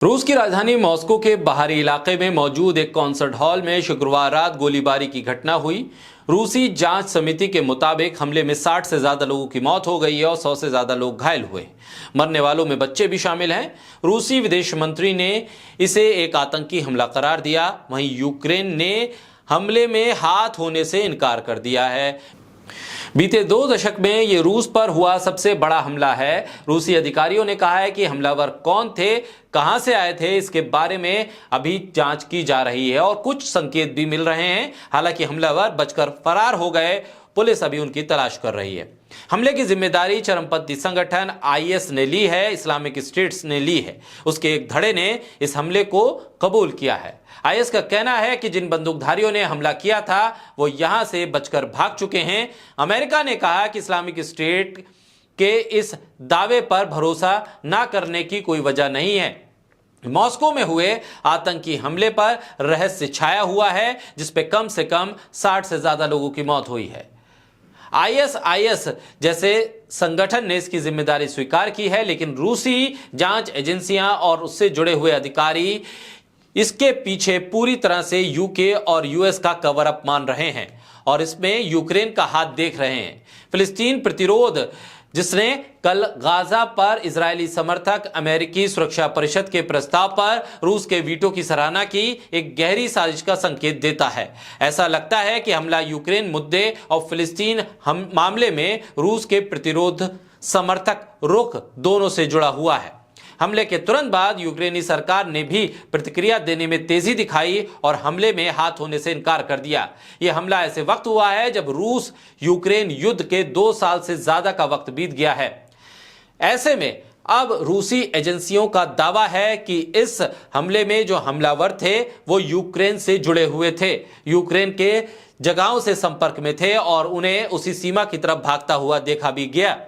रूस की राजधानी मॉस्को के बाहरी इलाके में मौजूद एक कॉन्सर्ट हॉल में शुक्रवार रात गोलीबारी की घटना हुई। रूसी जांच समिति के मुताबिक हमले में 60 से ज्यादा लोगों की मौत हो गई है और 100 से ज्यादा लोग घायल हुए। मरने वालों में बच्चे भी शामिल हैं। रूसी विदेश मंत्री ने इसे एक आतंकी हमला करार दिया। वहीं यूक्रेन ने हमले में हाथ होने से इनकार कर दिया है। बीते 2 दशक में यह रूस पर हुआ सबसे बड़ा हमला है। रूसी अधिकारियों ने कहा है कि हमलावर कौन थे, कहां से आए थे, इसके बारे में अभी जांच की जा रही है और कुछ संकेत भी मिल रहे हैं। हालांकि हमलावर बचकर फरार हो गए। पुलिस अभी उनकी तलाश कर रही है। हमले की जिम्मेदारी चरमपंथी संगठन आईएस ने ली है, इस्लामिक स्टेट्स ने ली है। उसके एक धड़े ने इस हमले को कबूल किया है। आईएस का कहना है कि जिन बंदूकधारियों ने हमला किया था वो यहां से बचकर भाग चुके हैं। अमेरिका ने कहा कि इस्लामिक स्टेट के इस दावे पर भरोसा ना करने की कोई वजह नहीं है। मॉस्को में हुए आतंकी हमले पर रहस्य छाया हुआ है, जिसपे कम से कम 60 से ज्यादा लोगों की मौत हुई है। आईएस जैसे संगठन ने इसकी जिम्मेदारी स्वीकार की है, लेकिन रूसी जांच एजेंसियां और उससे जुड़े हुए अधिकारी इसके पीछे पूरी तरह से यूके और यूएस का कवर अप मान रहे हैं और इसमें यूक्रेन का हाथ देख रहे हैं। फिलिस्तीन प्रतिरोध, जिसने कल गाजा पर इजरायली समर्थक अमेरिकी सुरक्षा परिषद के प्रस्ताव पर रूस के वीटो की सराहना की, एक गहरी साजिश का संकेत देता है। ऐसा लगता है कि हमला यूक्रेन मुद्दे और फिलिस्तीन मामले में रूस के प्रतिरोध समर्थक रुख दोनों से जुड़ा हुआ है। हमले के तुरंत बाद यूक्रेनी सरकार ने भी प्रतिक्रिया देने में तेजी दिखाई और हमले में हाथ होने से इनकार कर दिया। यह हमला ऐसे वक्त हुआ है जब रूस यूक्रेन युद्ध के 2 साल से ज्यादा का वक्त बीत गया है। ऐसे में अब रूसी एजेंसियों का दावा है कि इस हमले में जो हमलावर थे वो यूक्रेन से जुड़े हुए थे, यूक्रेन के जगहों से संपर्क में थे और उन्हें उसी सीमा की तरफ भागता हुआ देखा भी गया।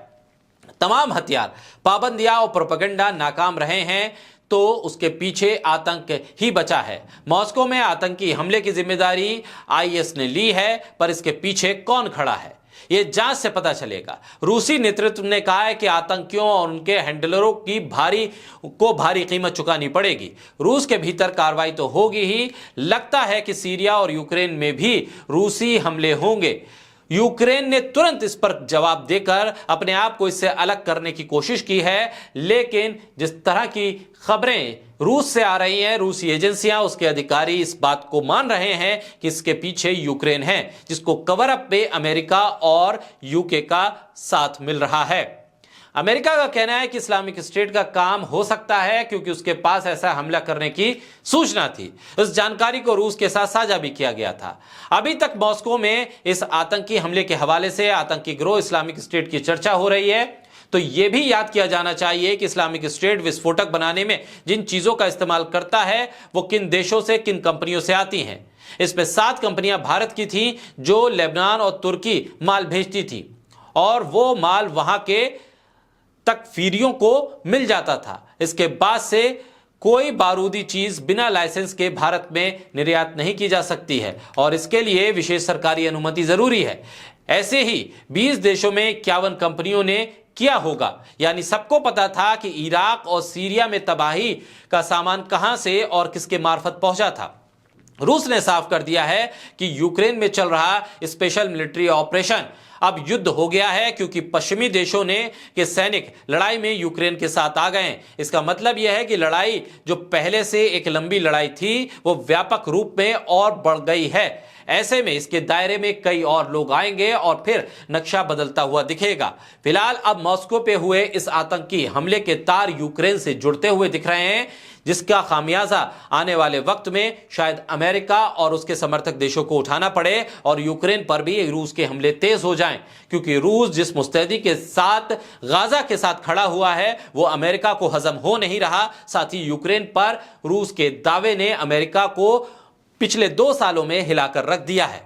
तमाम हथियार, पाबंदियां और प्रोपेगेंडा नाकाम रहे हैं तो उसके पीछे आतंक ही बचा है। मॉस्को में आतंकी हमले की जिम्मेदारी आईएस ने ली है, पर इसके पीछे कौन खड़ा है यह जांच से पता चलेगा। रूसी नेतृत्व ने कहा है कि आतंकियों और उनके हैंडलरों की भारी कीमत चुकानी पड़ेगी। रूस के भीतर कार्रवाई तो होगी ही, लगता है कि सीरिया और यूक्रेन में भी रूसी हमले होंगे। यूक्रेन ने तुरंत इस पर जवाब देकर अपने आप को इससे अलग करने की कोशिश की है, लेकिन जिस तरह की खबरें रूस से आ रही हैं, रूसी एजेंसियां, उसके अधिकारी इस बात को मान रहे हैं कि इसके पीछे यूक्रेन है, जिसको कवर अप पे अमेरिका और यूके का साथ मिल रहा है। अमेरिका का कहना है कि इस्लामिक स्टेट का काम हो सकता है क्योंकि उसके पास ऐसा हमला करने की सूचना थी। इस जानकारी को रूस के साथ साझा भी किया गया था। अभी तक मॉस्को में इस आतंकी हमले के हवाले से आतंकी गिरोह इस्लामिक स्टेट की चर्चा हो रही है। तो यह भी याद किया जाना चाहिए कि इस्लामिक स्टेट विस्फोटक बनाने में जिन चीजों का इस्तेमाल करता है वो किन देशों से, किन कंपनियों से आती हैं। इसमें 7 कंपनियां भारत की थी जो लेबनान और तुर्की माल भेजती थी और वो माल वहां के तक फीरियों को मिल जाता था। इसके बाद से कोई बारूदी चीज बिना लाइसेंस के भारत में निर्यात नहीं की जा सकती है और इसके लिए विशेष सरकारी अनुमति जरूरी है। ऐसे ही 20 देशों में 51 कंपनियों ने किया होगा। यानी सबको पता था कि इराक और सीरिया में तबाही का सामान कहां से और किसके मार्फत पहुंचा था। रूस ने साफ कर दिया है कि यूक्रेन में चल रहा स्पेशल मिलिट्री ऑपरेशन अब युद्ध हो गया है क्योंकि पश्चिमी देशों ने के सैनिक लड़ाई में यूक्रेन के साथ आ गए हैं। इसका मतलब यह है कि लड़ाई जो पहले से एक लंबी लड़ाई थी वो व्यापक रूप में और बढ़ गई है। ऐसे में इसके दायरे में कई और लोग आएंगे और फिर नक्शा बदलता हुआ दिखेगा। फिलहाल अब मॉस्को पे हुए इस आतंकी हमले के तार यूक्रेन से जुड़ते हुए दिख रहे हैं, जिसका खामियाजा आने वाले वक्त में शायद अमेरिका और उसके समर्थक देशों को उठाना पड़े और यूक्रेन पर भी रूस के हमले तेज हो जाएं, क्योंकि रूस जिस मुस्तैदी के साथ गाजा के साथ खड़ा हुआ है वो अमेरिका को हजम हो नहीं रहा। साथ ही यूक्रेन पर रूस के दावे ने अमेरिका को पिछले 2 सालों में हिलाकर रख दिया है।